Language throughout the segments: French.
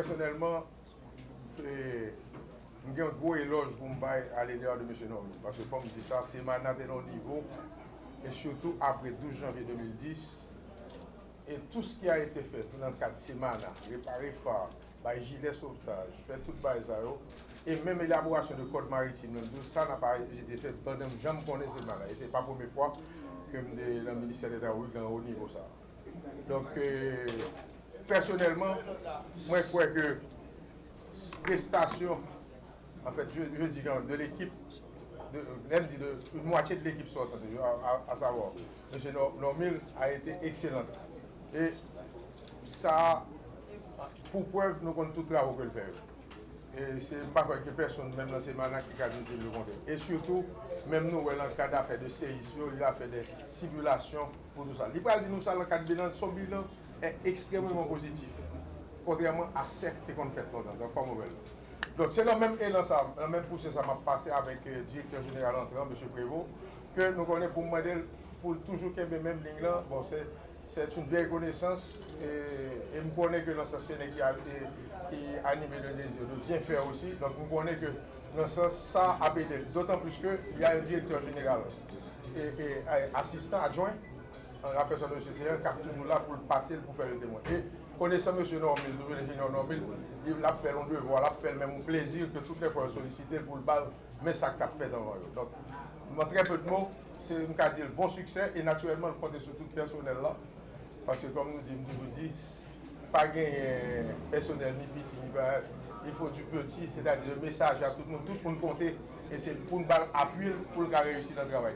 Personnellement, j'ai un gros éloge pour me à l'égard de M. Normil. Parce que, comme je dis ça, c'est maintenant au niveau, et surtout après 12 janvier 2010, et tout ce qui a été fait dans ce cadre de Semana, réparer phare, gilet sauvetage, faire tout ça, et même l'élaboration de code maritime, tout ça n'a pas été fait pendant que je me connais Semana. Et ce n'est pas la première fois que le ministère de l'État est au niveau ça. Donc, personnellement, moi je crois que prestation, en fait, je dis de l'équipe, de moitié de l'équipe sortante, à savoir, M. Normil a été excellente. Et ça, pour preuve, nous avons tout le travail que le faire. Et c'est pas que personne, même dans ces manants, qui a dit le contraire. Et surtout, même nous, dans le cadre d'affaires de séisme, il a fait des simulations pour tout ça. Il a dit nous ça, dans le cadre de bilan, son bilan est extrêmement positif. Contrairement à certes qu'on fait longtemps, dans forme nouvelle. Donc c'est dans le même élan, dans le même poussée, ça m'a passé avec le directeur général entrant, M. Prévost, que nous connaissons pour modèle, pour toujours qu'il y ait même ligne là. Bon, c'est une vieille connaissance et je connais que dans ce Sénégal qui anime le désir de bien faire aussi. Donc je connais que dans ce sens, ça a aidé. D'autant plus qu'il y a un directeur général et assistant adjoint, la personne de M. Sénégal, qui est toujours là pour le passer, pour faire le témoin. Et connaissant M. Normil, l'ingénieur Normil, il a fait un devoir, il a fait le même plaisir que toutes les fois sollicité pour le bal, mais ça qu'il a fait dans le. Donc, en très peu de mots, c'est une cas de bon succès et naturellement, je compte sur tout le personnel là. Parce que comme nous disons, pas gagner personnel ni petit, il faut du petit, c'est-à-dire le message à tout le monde, tout pour nous compter et c'est pour nous appuyer pour le réussir dans le travail.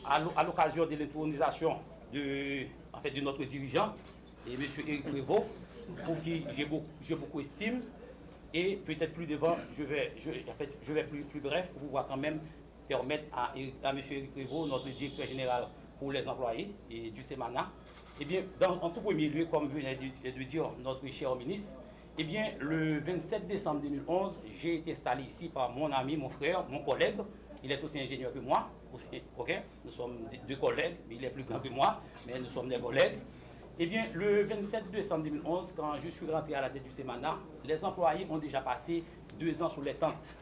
À l'occasion de l'intronisation de notre dirigeant, et M. Éric Prévost, pour qui j'ai beaucoup estime, et peut-être plus devant, je vais plus bref pour pouvoir quand même permettre à M. Éric Prévost, notre directeur général pour les employés et du Semana, eh bien, en tout premier lieu, comme venait de dire notre cher ministre, eh bien, le 27 décembre 2011, j'ai été installé ici par mon ami, mon frère, mon collègue. Il est aussi ingénieur que moi. Aussi, okay? Nous sommes deux collègues, mais il est plus grand que moi, mais nous sommes des collègues. Eh bien, le 27 décembre 2011, quand je suis rentré à la tête du Semana, les employés ont déjà passé 2 ans sous les tentes.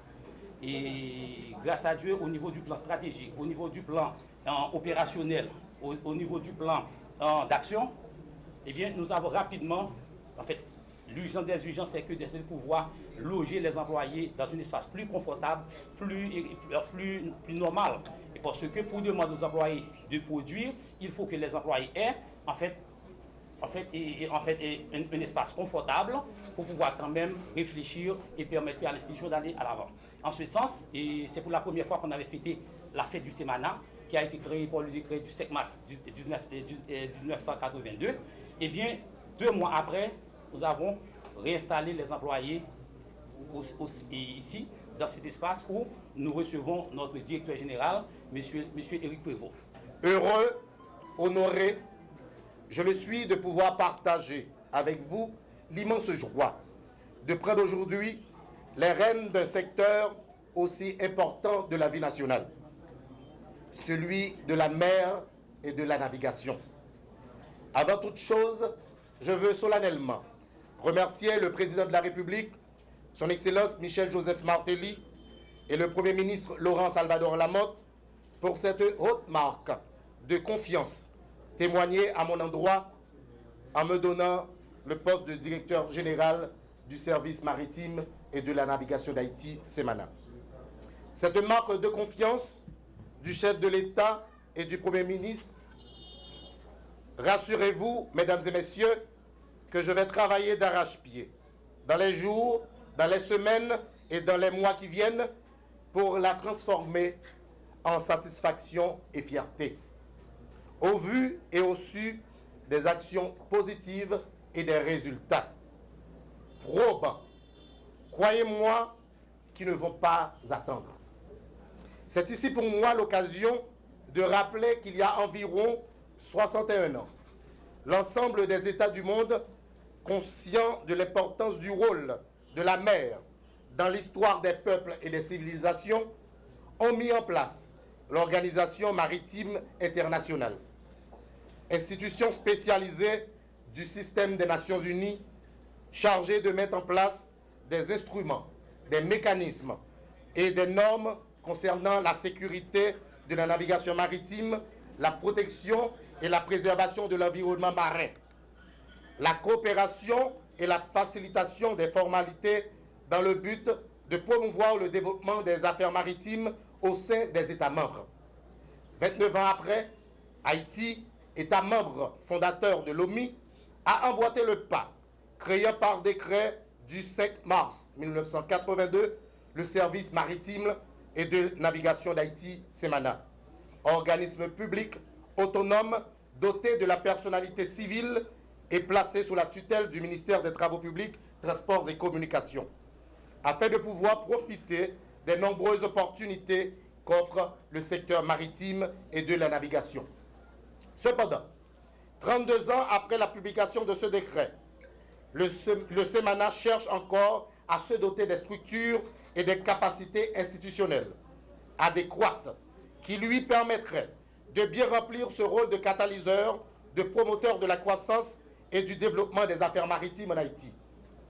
Et grâce à Dieu, au niveau du plan stratégique, au niveau du plan opérationnel, au niveau du plan d'action, eh bien, nous avons rapidement, en fait, l'urgence des urgences, c'est que d'essayer de pouvoir loger les employés dans un espace plus confortable, plus normal. Et parce que pour demander aux employés de produire, il faut que les employés aient, un espace confortable pour pouvoir quand même réfléchir et permettre à l'institution d'aller à l'avant. En ce sens, et c'est pour la première fois qu'on avait fêté la fête du Semana, qui a été créée par le décret du 5 mars 1982, et bien, 2 mois après, nous avons réinstallé les employés ici, dans cet espace où nous recevons notre directeur général, M. Éric Prévost. Heureux, honoré, je le suis de pouvoir partager avec vous l'immense joie de prendre aujourd'hui les rênes d'un secteur aussi important de la vie nationale, celui de la mer et de la navigation. Avant toute chose, je veux solennellement remercier le président de la République, son Excellence Michel-Joseph Martelly, et le Premier ministre Laurent Salvador Lamotte pour cette haute marque de confiance témoignée à mon endroit en me donnant le poste de directeur général du service maritime et de la navigation d'Haïti, Semana. Cette marque de confiance du chef de l'État et du Premier ministre, rassurez-vous, mesdames et messieurs, que je vais travailler d'arrache-pied dans les jours, dans les semaines et dans les mois qui viennent pour la transformer en satisfaction et fierté, au vu et au su des actions positives et des résultats probants, croyez-moi, qui ne vont pas attendre. C'est ici pour moi l'occasion de rappeler qu'il y a environ 61 ans, l'ensemble des États du monde, conscients de l'importance du rôle de la mer dans l'histoire des peuples et des civilisations, ont mis en place l'Organisation maritime internationale, institution spécialisée du système des Nations Unies chargé de mettre en place des instruments, des mécanismes et des normes concernant la sécurité de la navigation maritime, la protection et la préservation de l'environnement marin, la coopération et la facilitation des formalités dans le but de promouvoir le développement des affaires maritimes au sein des États membres. 29 ans après, Haïti, État membre fondateur de l'OMI, a emboîté le pas, créant par décret du 5 mars 1982 le service maritime et de navigation d'Haïti, SEMANA, organisme public autonome doté de la personnalité civile et placé sous la tutelle du ministère des Travaux publics, Transports et Communications, afin de pouvoir profiter des nombreuses opportunités qu'offre le secteur maritime et de la navigation. Cependant, 32 ans après la publication de ce décret, le SEMANA cherche encore à se doter des structures et des capacités institutionnelles adéquates qui lui permettraient de bien remplir ce rôle de catalyseur, de promoteur de la croissance et du développement des affaires maritimes en Haïti.